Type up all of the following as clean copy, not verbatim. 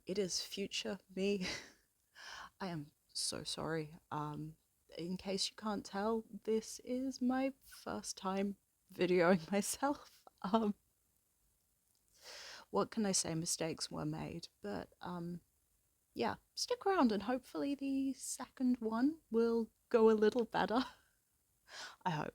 It is future me. I am so sorry. In case you can't tell, this is my first time videoing myself. Um, what can I say? Mistakes were made, but yeah, stick around and hopefully the second one will go a little better. I hope.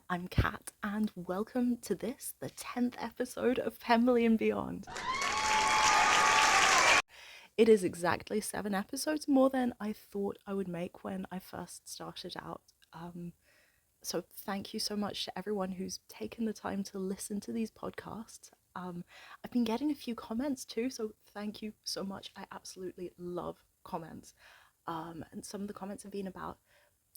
I'm Kat, and welcome to this, the 10th episode of Pemberley and Beyond. It is exactly 7 episodes more than I thought I would make when I first started out. So thank you so much to everyone who's taken the time to listen to these podcasts. I've been getting a few comments too, so thank you so much. I absolutely love comments. And some of the comments have been about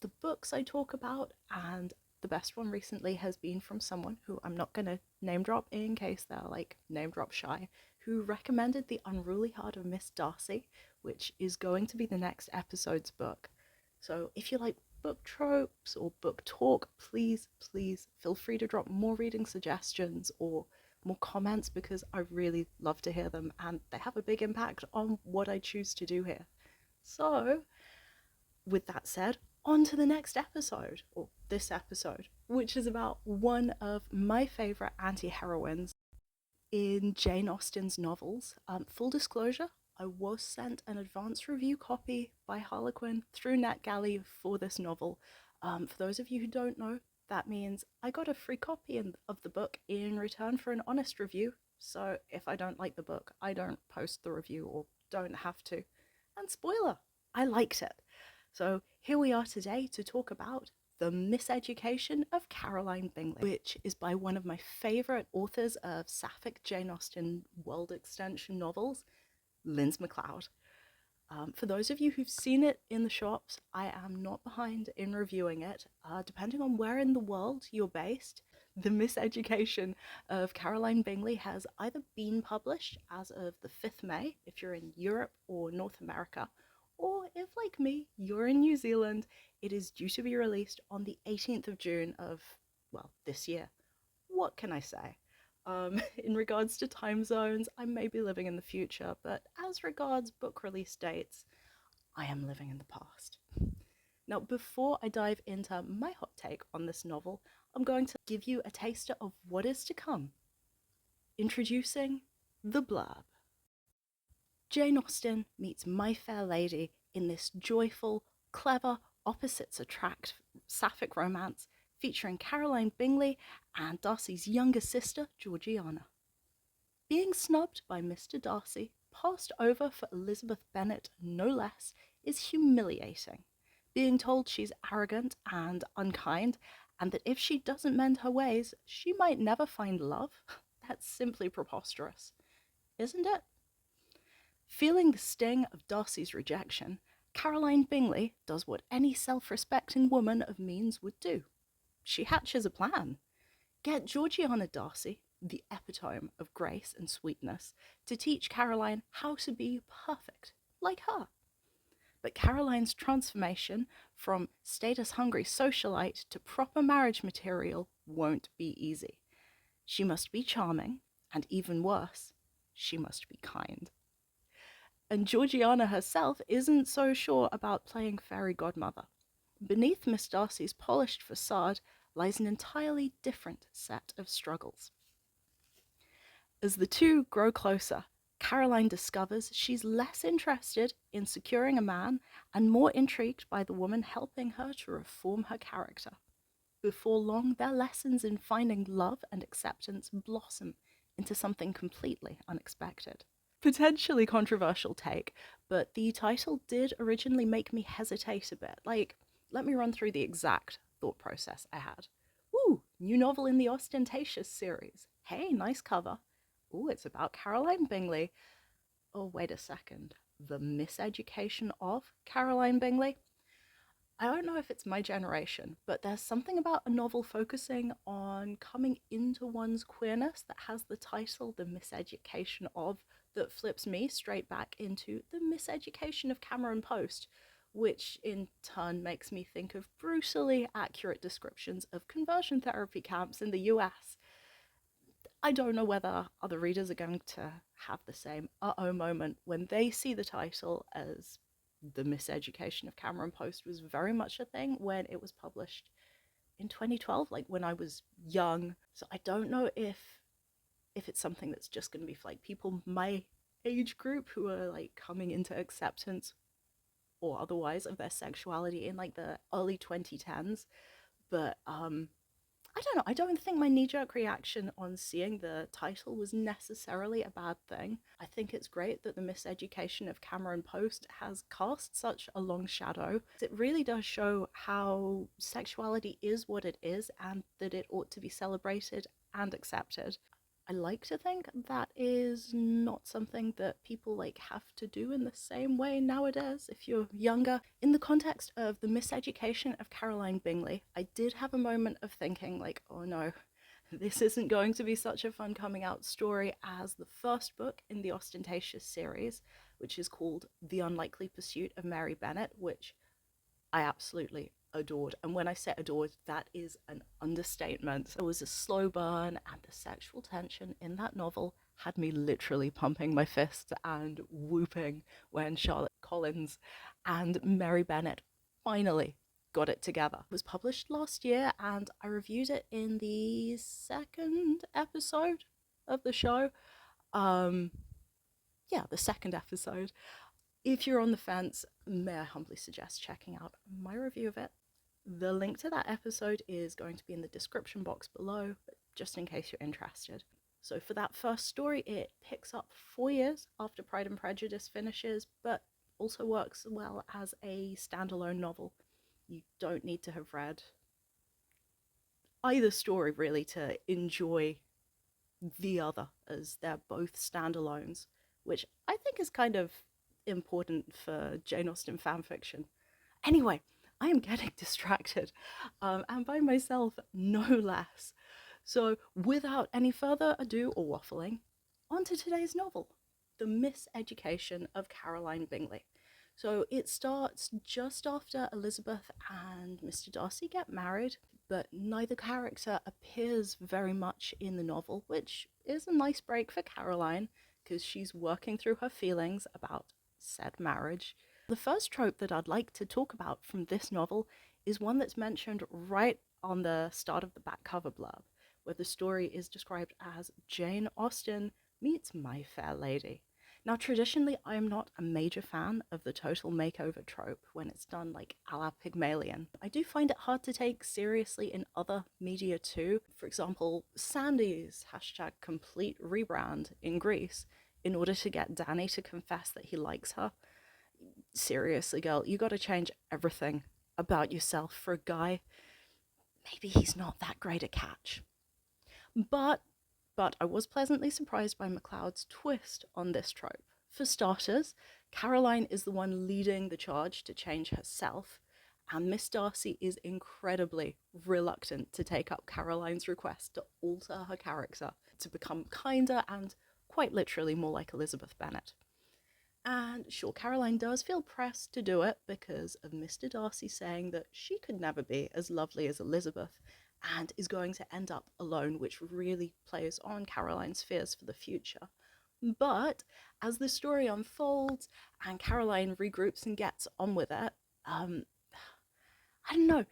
the books I talk about, and the best one recently has been from someone who I'm not going to name drop in case they're like name drop shy, who recommended The Unruly Heart of Miss Darcy, which is going to be the next episode's book. So if you like book tropes or book talk, please feel free to drop more reading suggestions or more comments, because I really love to hear them and they have a big impact on what I choose to do here. So with that said, on to the next episode, or this episode, which is about one of my favourite anti-heroines in Jane Austen's novels. Full disclosure, I was sent an advance review copy by Harlequin through NetGalley for this novel. For those of you who don't know, that means I got a free copy of the book in return for an honest review. So if I don't like the book, I don't post the review or don't have to. And spoiler, I liked it. So here we are today to talk about The Miseducation of Caroline Bingley, which is by one of my favourite authors of sapphic Jane Austen world extension novels, Lindz McLeod. For those of you who've seen it in the shops, I am not behind in reviewing it. Depending on where in the world you're based, The Miseducation of Caroline Bingley has either been published as of the 5th May, if you're in Europe or North America, or if, like me, you're in New Zealand, it is due to be released on the 18th of June of, well, this year. What can I say? In regards to time zones, I may be living in the future, but as regards book release dates, I am living in the past. Now, before I dive into my hot take on this novel, I'm going to give you a taster of what is to come. Introducing the blurb. Jane Austen meets My Fair Lady in this joyful, clever, opposites attract sapphic romance featuring Caroline Bingley and Darcy's younger sister, Georgiana. Being snubbed by Mr. Darcy, passed over for Elizabeth Bennet no less, is humiliating. Being told she's arrogant and unkind, and that if she doesn't mend her ways, she might never find love, that's simply preposterous, isn't it? Feeling the sting of Darcy's rejection, Caroline Bingley does what any self-respecting woman of means would do. She hatches a plan. Get Georgiana Darcy, the epitome of grace and sweetness, to teach Caroline how to be perfect, like her. But Caroline's transformation from status-hungry socialite to proper marriage material won't be easy. She must be charming, and even worse, she must be kind. And Georgiana herself isn't so sure about playing fairy godmother. Beneath Miss Darcy's polished facade lies an entirely different set of struggles. As the two grow closer, Caroline discovers she's less interested in securing a man and more intrigued by the woman helping her to reform her character. Before long, their lessons in finding love and acceptance blossom into something completely unexpected. Potentially controversial take, but the title did originally make me hesitate a bit. Like, let me run through the exact thought process I had. Ooh, new novel in the Austentatious series. Hey, nice cover. Ooh, it's about Caroline Bingley. Oh, wait a second. The Miseducation of Caroline Bingley? I don't know if it's my generation, but there's something about a novel focusing on coming into one's queerness that has the title The Miseducation of that flips me straight back into The Miseducation of Cameron Post, which in turn makes me think of brutally accurate descriptions of conversion therapy camps in the US. I don't know whether other readers are going to have the same uh-oh moment when they see the title, as the Miseducation of Caroline Post was very much a thing when it was published in 2012, like when I was young. So I don't know if it's something that's just going to be for like people my age group who are like coming into acceptance or otherwise of their sexuality in like the early 2010s. But I don't know. I don't think my knee-jerk reaction on seeing the title was necessarily a bad thing. I think it's great that the Miseducation of Caroline Post has cast such a long shadow. It really does show how sexuality is what it is and that it ought to be celebrated and accepted. I like to think that is not something that people like have to do in the same way nowadays if you're younger. In the context of the Miseducation of Caroline Bingley, I did have a moment of thinking like, oh no, this isn't going to be such a fun coming out story as the first book in the Austentatious series, which is called The Unlikely Pursuit of Mary Bennet, which I absolutely adored. And when I say adored, that is an understatement. It was a slow burn, and the sexual tension in that novel had me literally pumping my fists and whooping when Charlotte Collins and Mary Bennet finally got it together. It was published last year, and I reviewed it in the second episode of the show. The second episode. If you're on the fence, may I humbly suggest checking out my review of it. The link to that episode is going to be in the description box below, just in case you're interested. So for that first story, it picks up 4 years after Pride and Prejudice finishes, but also works well as a standalone novel. You don't need to have read either story really to enjoy the other, as they're both standalones, which I think is kind of important for Jane Austen fanfiction. Anyway, I am getting distracted, and by myself no less. So without any further ado or waffling, on to today's novel, The Miseducation of Caroline Bingley. So it starts just after Elizabeth and Mr. Darcy get married, but neither character appears very much in the novel, which is a nice break for Caroline, because she's working through her feelings about said marriage. The first trope that I'd like to talk about from this novel is one that's mentioned right on the start of the back cover blurb, where the story is described as Jane Austen meets My Fair Lady. Now, traditionally, I am not a major fan of the total makeover trope when it's done like a la Pygmalion. I do find it hard to take seriously in other media too. For example, Sandy's #complete rebrand in Greece in order to get Danny to confess that he likes her. Seriously, girl, you gotta change everything about yourself for a guy. Maybe he's not that great a catch. But I was pleasantly surprised by McLeod's twist on this trope. For starters, Caroline is the one leading the charge to change herself, and Miss Darcy is incredibly reluctant to take up Caroline's request to alter her character to become kinder and quite literally more like Elizabeth Bennet. And sure, Caroline does feel pressed to do it because of Mr. Darcy saying that she could never be as lovely as Elizabeth and is going to end up alone, which really plays on Caroline's fears for the future. But as the story unfolds and Caroline regroups and gets on with it, I don't know.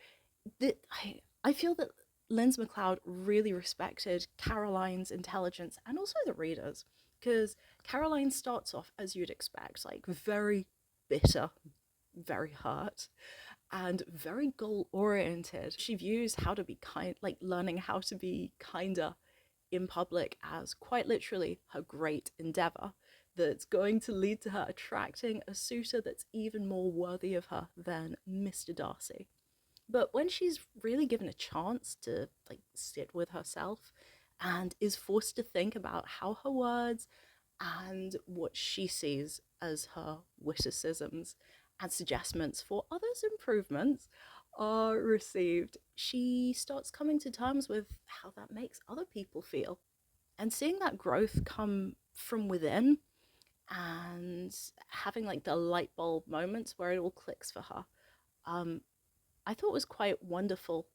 I feel that Lindz McLeod really respected Caroline's intelligence and also the readers, because Caroline starts off, as you'd expect, like very bitter, very hurt, and very goal-oriented. She views how to be kind, like learning how to be kinder in public, as quite literally her great endeavor that's going to lead to her attracting a suitor that's even more worthy of her than Mr. Darcy. But when she's really given a chance to like sit with herself and is forced to think about how her words and what she sees as her witticisms and suggestions for others' improvements are received, she starts coming to terms with how that makes other people feel. And seeing that growth come from within and having like the light bulb moments where it all clicks for her, I thought was quite wonderful.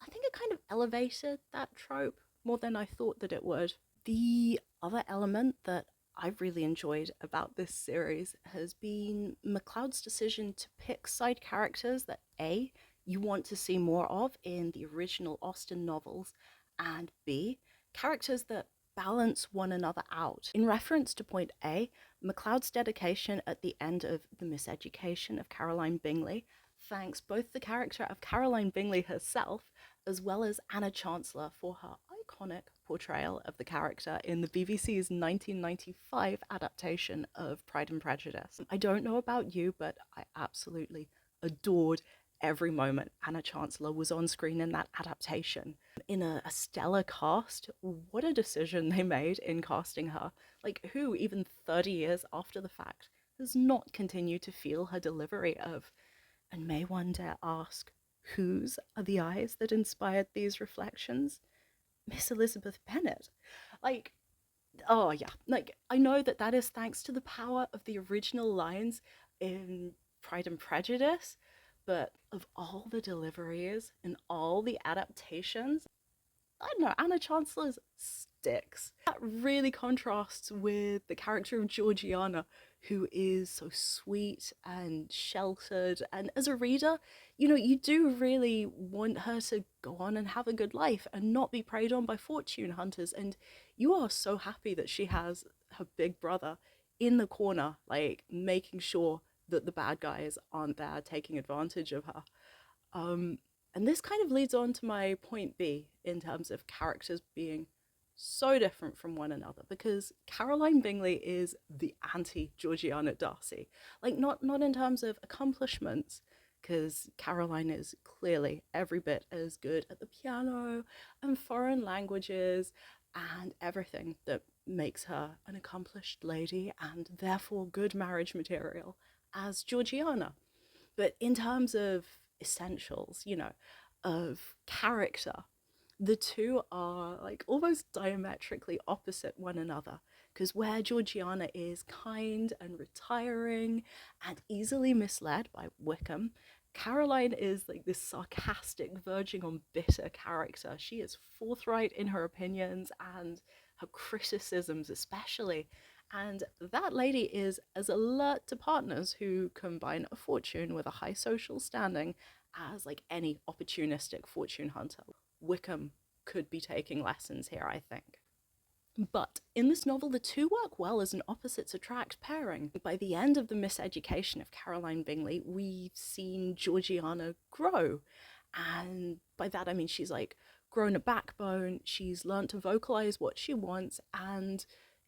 I think it kind of elevated that trope more than I thought that it would. The other element that I've really enjoyed about this series has been McLeod's decision to pick side characters that A, you want to see more of in the original Austen novels, and B, characters that balance one another out. In reference to point A, McLeod's dedication at the end of The Miseducation of Caroline Bingley thanks both the character of Caroline Bingley herself as well as Anna Chancellor for her iconic portrayal of the character in the BBC's 1995 adaptation of Pride and Prejudice. I don't know about you, but I absolutely adored every moment Anna Chancellor was on screen in that adaptation. In a stellar cast, what a decision they made in casting her. Like, who, even 30 years after the fact, has not continued to feel her delivery of, and may one dare ask, whose are the eyes that inspired these reflections? Miss Elizabeth Bennet. Like, oh yeah, like, I know that that is thanks to the power of the original lines in Pride and Prejudice, but of all the deliveries and all the adaptations, I don't know, Anna Chancellor's sticks. That really contrasts with the character of Georgiana, who is so sweet and sheltered. And as a reader, you do really want her to go on and have a good life and not be preyed on by fortune hunters. And you are so happy that she has her big brother in the corner, like making sure that the bad guys aren't there taking advantage of her. And this kind of leads on to my point B in terms of characters being so different from one another, because Caroline Bingley is the anti-Georgiana Darcy. Like, not in terms of accomplishments, because Caroline is clearly every bit as good at the piano and foreign languages and everything that makes her an accomplished lady and therefore good marriage material as Georgiana. But in terms of essentials, of character, the two are like almost diametrically opposite one another. Because where Georgiana is kind and retiring and easily misled by Wickham, Caroline is like this sarcastic, verging on bitter character. She is forthright in her opinions and her criticisms, especially. And that lady is as alert to partners who combine a fortune with a high social standing as like any opportunistic fortune hunter. Wickham could be taking lessons here, I think. But in this novel, the two work well as an opposites attract pairing. By the end of The Miseducation of Caroline Bingley, we've seen Georgiana grow. And by that I mean she's like grown a backbone, she's learned to vocalize what she wants, and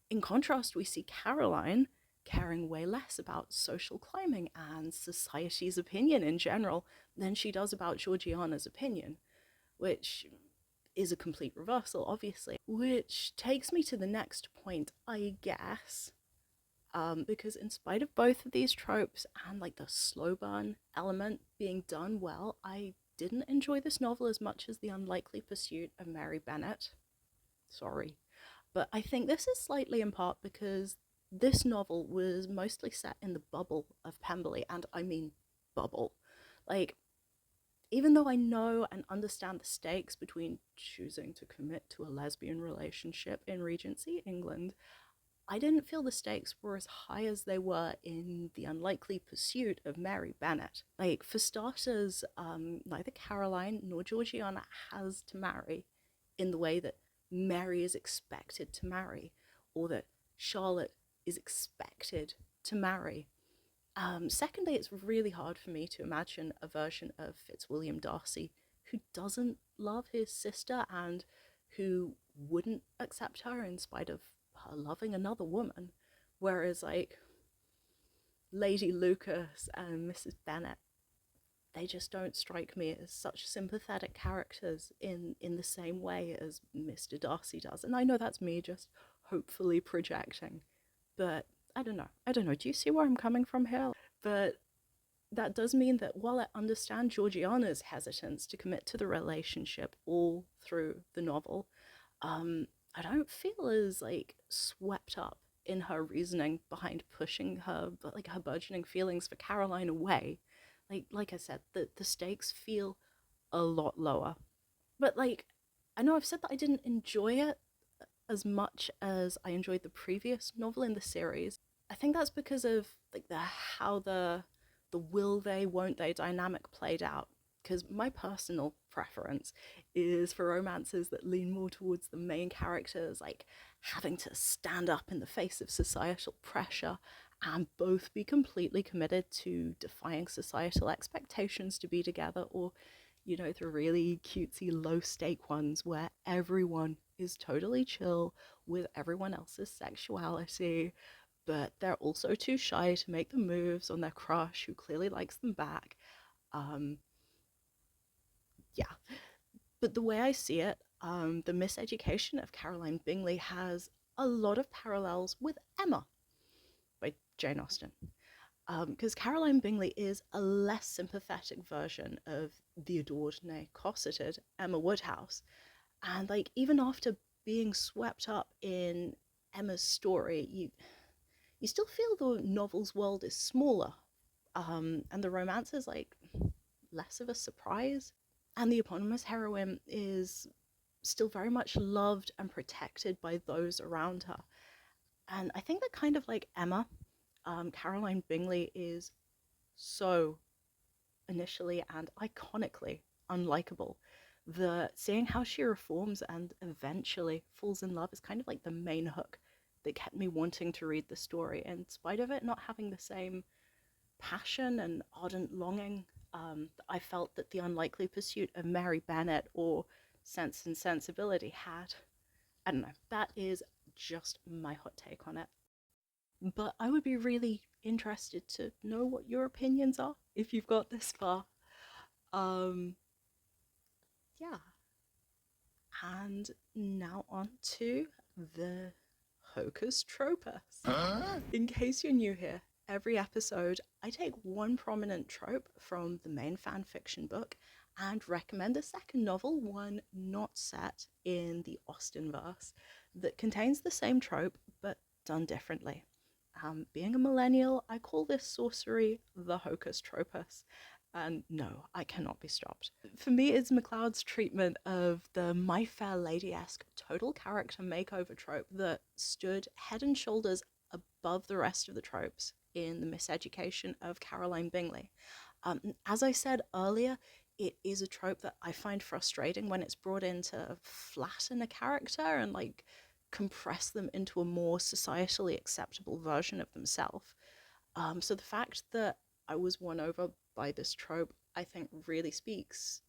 in contrast, we see Caroline caring way less about social climbing and society's opinion in general than she does about Georgiana's opinion, which is a complete reversal, obviously. Which takes me to the next point, I guess, because in spite of both of these tropes and like the slow burn element being done well, I didn't enjoy this novel as much as The Unlikely Pursuit of Mary Bennet. Sorry. But I think this is slightly in part because this novel was mostly set in the bubble of Pemberley, and I mean bubble. Like, even though I know and understand the stakes between choosing to commit to a lesbian relationship in Regency England, I didn't feel the stakes were as high as they were in The Unlikely Pursuit of Mary Bennet. Like, for starters, neither Caroline nor Georgiana has to marry in the way that Mary is expected to marry, or that Charlotte is expected to marry. Secondly, it's really hard for me to imagine a version of Fitzwilliam Darcy who doesn't love his sister and who wouldn't accept her in spite of her loving another woman. Whereas, like, Lady Lucas and Mrs. Bennet, they just don't strike me as such sympathetic characters in the same way as Mr. Darcy does. And I know that's me just hopefully projecting, but I don't know. Do you see where I'm coming from here? But that does mean that while I understand Georgiana's hesitance to commit to the relationship all through the novel, I don't feel as like swept up in her reasoning behind pushing her, but like her burgeoning feelings for Caroline away. Like I said, the stakes feel a lot lower. But like, I know I've said that I didn't enjoy it as much as I enjoyed the previous novel in the series. I think that's because of like how the will they won't they dynamic played out, because my personal preference is for romances that lean more towards the main characters like having to stand up in the face of societal pressure and both be completely committed to defying societal expectations to be together, or the really cutesy low stake ones where everyone is totally chill with everyone else's sexuality, but they're also too shy to make the moves on their crush who clearly likes them back. Um, yeah. But the way I see it, the Miseducation of Caroline Bingley has a lot of parallels with Emma by Jane Austen. Because Caroline Bingley is a less sympathetic version of the adored, nay, cosseted Emma Woodhouse. And like even after being swept up in Emma's story, you still feel the novel's world is smaller, and the romance is like less of a surprise. And the eponymous heroine is still very much loved and protected by those around her. And I think that kind of like Emma, Caroline Bingley is so initially and iconically unlikable. Seeing how she reforms and eventually falls in love is kind of like the main hook that kept me wanting to read the story, in spite of it not having the same passion and ardent longing I felt that the unlikely pursuit of Mary Bennet or Sense and Sensibility had. I don't know, that is just my hot take on it. But I would be really interested to know what your opinions are if you've got this far. Um, yeah. And now on to the Hocus Tropus. In case you're new here, every episode I take one prominent trope from the main fan fiction book and recommend a second novel, one not set in the Austenverse, that contains the same trope but done differently. Being a millennial, I call this sorcery the Hocus Tropus. And no, I cannot be stopped. For me, it's McLeod's treatment of the My Fair Lady-esque total character makeover trope that stood head and shoulders above the rest of the tropes in the Miseducation of Caroline Bingley. As I said earlier, it is a trope that I find frustrating when it's brought in to flatten a character and like compress them into a more societally acceptable version of themselves. So the fact that I was won over by this trope, I think really speaks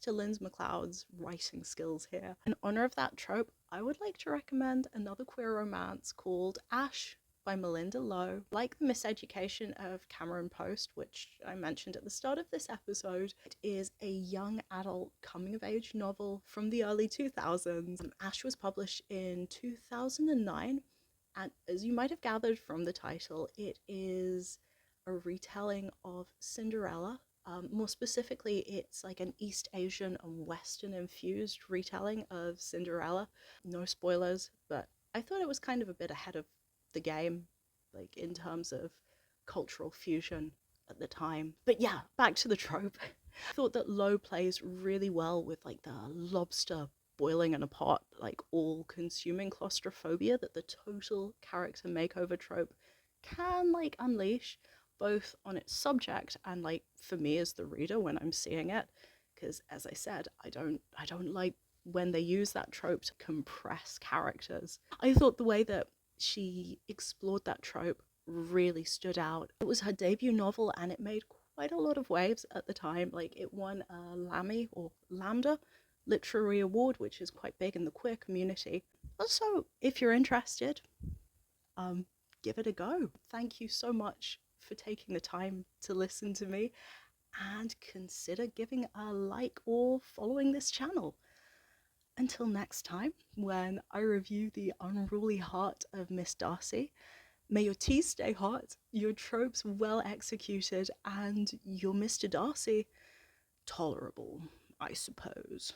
to Lindz McLeod's writing skills here. In honor of that trope, I would like to recommend another queer romance called Ash by Melinda Lowe. Like the Miseducation of Cameron Post, which I mentioned at the start of this episode, it is a young adult coming-of-age novel from the early 2000s. Ash was published in 2009, and as you might have gathered from the title, it is a retelling of Cinderella. More specifically, it's like an East Asian and Western infused retelling of Cinderella. No spoilers, but I thought it was kind of a bit ahead of the game, like in terms of cultural fusion at the time. But yeah, back to the trope. I thought that Lowe plays really well with like the lobster boiling in a pot, like all-consuming claustrophobia that the total character makeover trope can like unleash, both on its subject and like for me as the reader when I'm seeing it, because as I said, I don't like when they use that trope to compress characters. I thought the way that she explored that trope really stood out. It was her debut novel and it made quite a lot of waves at the time. Like it won a Lammy or Lambda Literary Award, which is quite big in the queer community. Also, if you're interested, give it a go. Thank you so much for taking the time to listen to me, and consider giving a like or following this channel. Until next time, when I review the unruly heart of Miss Darcy, may your tea stay hot, your tropes well executed, and your Mr. Darcy tolerable, I suppose.